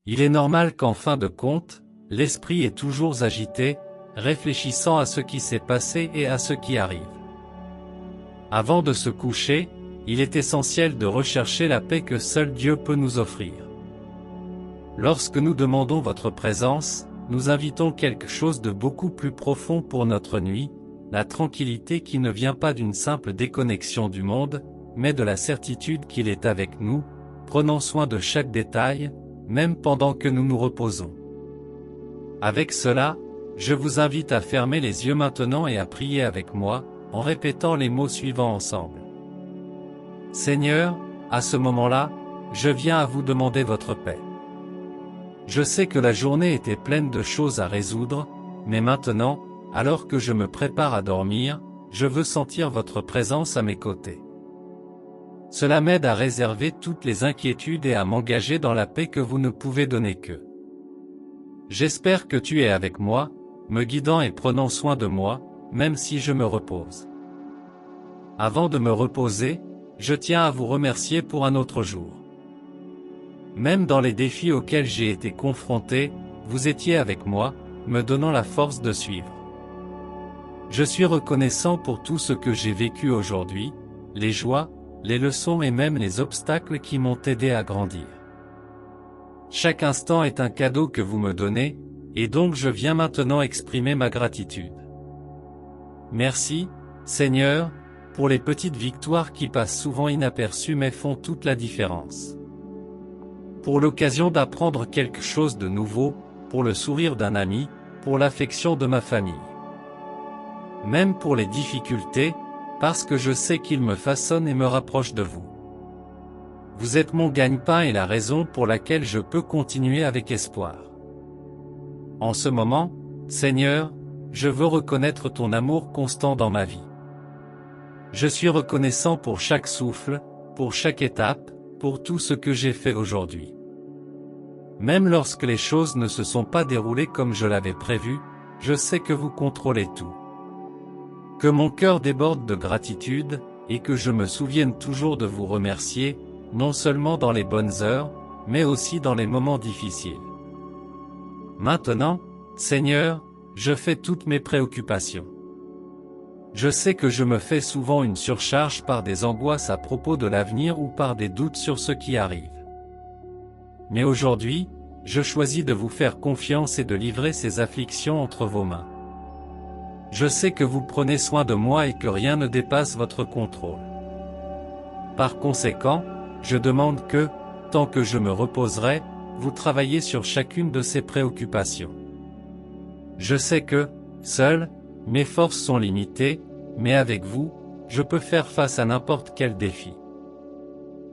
Il est normal qu'en fin de compte, l'esprit est toujours agité, réfléchissant à ce qui s'est passé et à ce qui arrive. Avant de se coucher, il est essentiel de rechercher la paix que seul Dieu peut nous offrir. Lorsque nous demandons votre présence, nous invitons quelque chose de beaucoup plus profond pour notre nuit, la tranquillité qui ne vient pas d'une simple déconnexion du monde, mais de la certitude qu'il est avec nous, prenant soin de chaque détail, même pendant que nous nous reposons. Avec cela, je vous invite à fermer les yeux maintenant et à prier avec moi, en répétant les mots suivants ensemble. Seigneur, à ce moment-là, je viens à vous demander votre paix. Je sais que la journée était pleine de choses à résoudre, mais maintenant, alors que je me prépare à dormir, je veux sentir votre présence à mes côtés. Cela m'aide à réserver toutes les inquiétudes et à m'engager dans la paix que vous ne pouvez donner que. J'espère que tu es avec moi, me guidant et prenant soin de moi, même si je me repose. Avant de me reposer, je tiens à vous remercier pour un autre jour. Même dans les défis auxquels j'ai été confronté, vous étiez avec moi, me donnant la force de suivre. Je suis reconnaissant pour tout ce que j'ai vécu aujourd'hui, les joies, les leçons et même les obstacles qui m'ont aidé à grandir. Chaque instant est un cadeau que vous me donnez, et donc je viens maintenant exprimer ma gratitude. Merci, Seigneur, pour les petites victoires qui passent souvent inaperçues mais font toute la différence. Pour l'occasion d'apprendre quelque chose de nouveau, pour le sourire d'un ami, pour l'affection de ma famille. Même pour les difficultés, parce que je sais qu'il me façonne et me rapproche de vous. Vous êtes mon gagne-pain et la raison pour laquelle je peux continuer avec espoir. En ce moment, Seigneur, je veux reconnaître ton amour constant dans ma vie. Je suis reconnaissant pour chaque souffle, pour chaque étape, pour tout ce que j'ai fait aujourd'hui. Même lorsque les choses ne se sont pas déroulées comme je l'avais prévu, je sais que vous contrôlez tout. Que mon cœur déborde de gratitude, et que je me souvienne toujours de vous remercier, non seulement dans les bonnes heures, mais aussi dans les moments difficiles. Maintenant, Seigneur, je fais toutes mes préoccupations. Je sais que je me fais souvent une surcharge par des angoisses à propos de l'avenir ou par des doutes sur ce qui arrive. Mais aujourd'hui, je choisis de vous faire confiance et de livrer ces afflictions entre vos mains. Je sais que vous prenez soin de moi et que rien ne dépasse votre contrôle. Par conséquent, je demande que, tant que je me reposerai, vous travaillez sur chacune de ces préoccupations. Je sais que, seul, mes forces sont limitées, mais avec vous, je peux faire face à n'importe quel défi.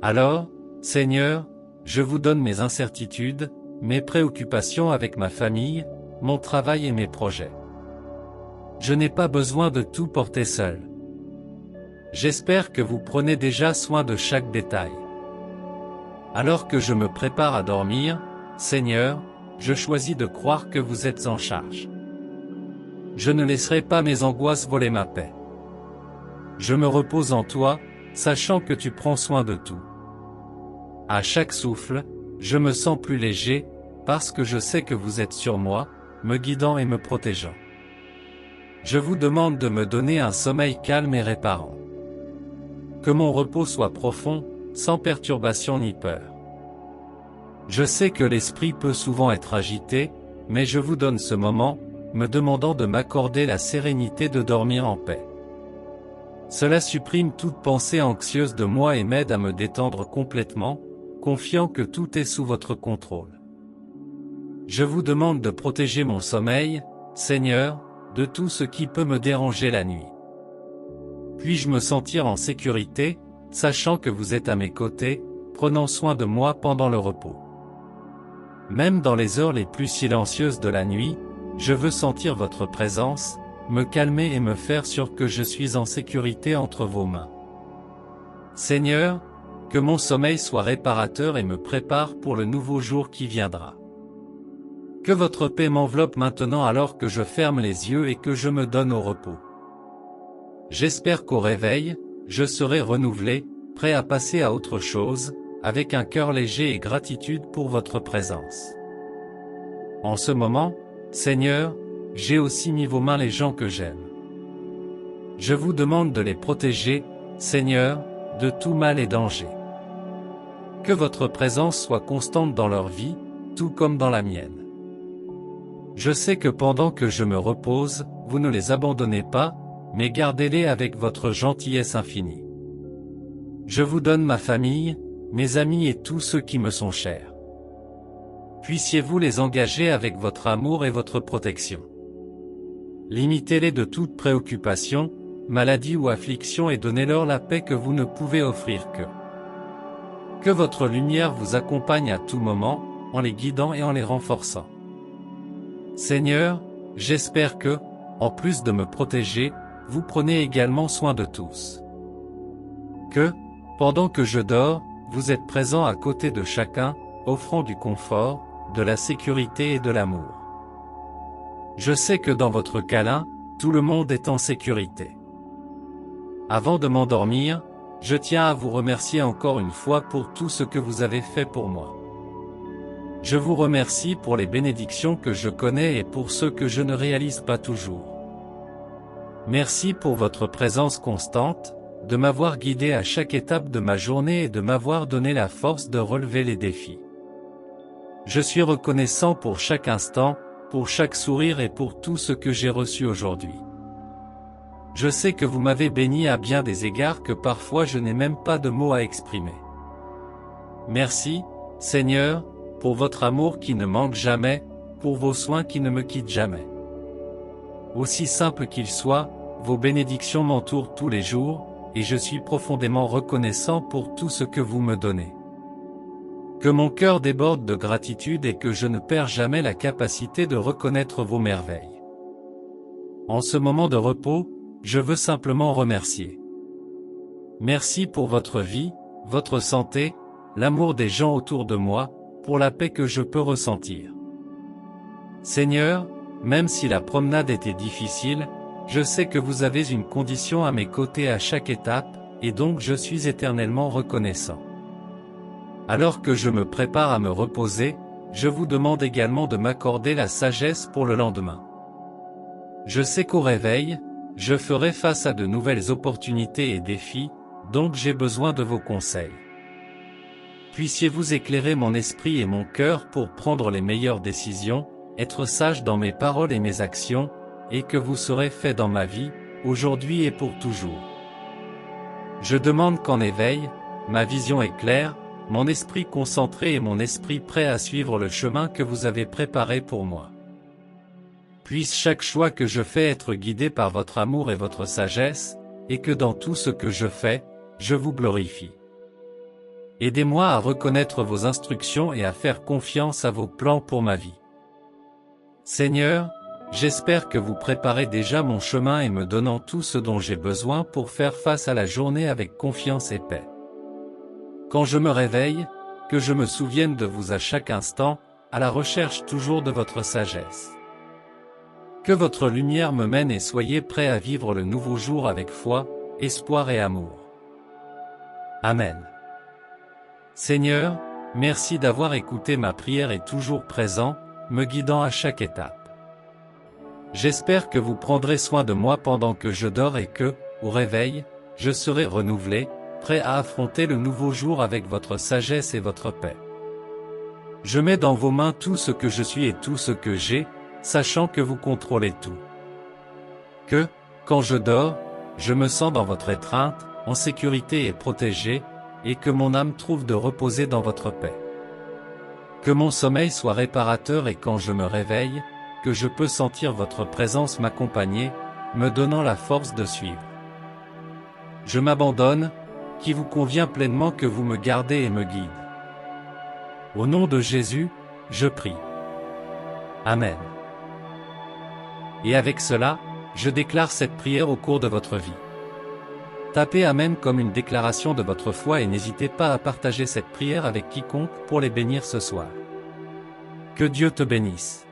Alors, Seigneur, je vous donne mes incertitudes, mes préoccupations avec ma famille, mon travail et mes projets. Je n'ai pas besoin de tout porter seul. J'espère que vous prenez déjà soin de chaque détail. Alors que je me prépare à dormir, Seigneur, je choisis de croire que vous êtes en charge. Je ne laisserai pas mes angoisses voler ma paix. Je me repose en toi, sachant que tu prends soin de tout. À chaque souffle, je me sens plus léger, parce que je sais que vous êtes sur moi, me guidant et me protégeant. Je vous demande de me donner un sommeil calme et réparant. Que mon repos soit profond, sans perturbation ni peur. Je sais que l'esprit peut souvent être agité, mais je vous donne ce moment, me demandant de m'accorder la sérénité de dormir en paix. Cela supprime toute pensée anxieuse de moi et m'aide à me détendre complètement, confiant que tout est sous votre contrôle. Je vous demande de protéger mon sommeil, Seigneur, de tout ce qui peut me déranger la nuit. Puis-je me sentir en sécurité, sachant que vous êtes à mes côtés, prenant soin de moi pendant le repos. Même dans les heures les plus silencieuses de la nuit, je veux sentir votre présence, me calmer et me faire sûr que je suis en sécurité entre vos mains. Seigneur, que mon sommeil soit réparateur et me prépare pour le nouveau jour qui viendra. Que votre paix m'enveloppe maintenant alors que je ferme les yeux et que je me donne au repos. J'espère qu'au réveil, je serai renouvelé, prêt à passer à autre chose, avec un cœur léger et gratitude pour votre présence. En ce moment, Seigneur, j'ai aussi mis vos mains les gens que j'aime. Je vous demande de les protéger, Seigneur, de tout mal et danger. Que votre présence soit constante dans leur vie, tout comme dans la mienne. Je sais que pendant que je me repose, vous ne les abandonnez pas, mais gardez-les avec votre gentillesse infinie. Je vous donne ma famille, mes amis et tous ceux qui me sont chers. Puissiez-vous les engager avec votre amour et votre protection. Limitez-les de toute préoccupation, maladie ou affliction et donnez-leur la paix que vous ne pouvez offrir que. Que votre lumière vous accompagne à tout moment, en les guidant et en les renforçant. Seigneur, j'espère que, en plus de me protéger, vous prenez également soin de tous. Que, pendant que je dors, vous êtes présent à côté de chacun, offrant du confort, de la sécurité et de l'amour. Je sais que dans votre câlin, tout le monde est en sécurité. Avant de m'endormir, je tiens à vous remercier encore une fois pour tout ce que vous avez fait pour moi. Je vous remercie pour les bénédictions que je connais et pour ceux que je ne réalise pas toujours. Merci pour votre présence constante, de m'avoir guidé à chaque étape de ma journée et de m'avoir donné la force de relever les défis. Je suis reconnaissant pour chaque instant, pour chaque sourire et pour tout ce que j'ai reçu aujourd'hui. Je sais que vous m'avez béni à bien des égards que parfois je n'ai même pas de mots à exprimer. Merci, Seigneur, pour votre amour qui ne manque jamais, pour vos soins qui ne me quittent jamais. Aussi simple qu'ils soient, vos bénédictions m'entourent tous les jours, et je suis profondément reconnaissant pour tout ce que vous me donnez. Que mon cœur déborde de gratitude et que je ne perds jamais la capacité de reconnaître vos merveilles. En ce moment de repos, je veux simplement remercier. Merci pour votre vie, votre santé, l'amour des gens autour de moi, pour la paix que je peux ressentir. Seigneur, même si la promenade était difficile, je sais que vous avez une condition à mes côtés à chaque étape, et donc je suis éternellement reconnaissant. Alors que je me prépare à me reposer, je vous demande également de m'accorder la sagesse pour le lendemain. Je sais qu'au réveil, je ferai face à de nouvelles opportunités et défis, donc j'ai besoin de vos conseils. Puissiez-vous éclairer mon esprit et mon cœur pour prendre les meilleures décisions, être sage dans mes paroles et mes actions, et que vous serez fait dans ma vie, aujourd'hui et pour toujours. Je demande qu'en éveil, ma vision est claire, mon esprit concentré et mon esprit prêt à suivre le chemin que vous avez préparé pour moi. Puisse chaque choix que je fais être guidé par votre amour et votre sagesse, et que dans tout ce que je fais, je vous glorifie. Aidez-moi à reconnaître vos instructions et à faire confiance à vos plans pour ma vie. Seigneur, j'espère que vous préparez déjà mon chemin et me donnant tout ce dont j'ai besoin pour faire face à la journée avec confiance et paix. Quand je me réveille, que je me souvienne de vous à chaque instant, à la recherche toujours de votre sagesse. Que votre lumière me mène et soyez prêts à vivre le nouveau jour avec foi, espoir et amour. Amen. Seigneur, merci d'avoir écouté ma prière et toujours présent, me guidant à chaque étape. J'espère que vous prendrez soin de moi pendant que je dors et que, au réveil, je serai renouvelé, prêt à affronter le nouveau jour avec votre sagesse et votre paix. Je mets dans vos mains tout ce que je suis et tout ce que j'ai, sachant que vous contrôlez tout. Que, quand je dors, je me sens dans votre étreinte, en sécurité et protégé, et que mon âme trouve de reposer dans votre paix. Que mon sommeil soit réparateur et quand je me réveille, que je peux sentir votre présence m'accompagner, me donnant la force de suivre. Je m'abandonne, qui vous convient pleinement que vous me gardez et me guidez. Au nom de Jésus, je prie. Amen. Et avec cela, je déclare cette prière au cours de votre vie. Tapez Amen comme une déclaration de votre foi et n'hésitez pas à partager cette prière avec quiconque pour les bénir ce soir. Que Dieu te bénisse.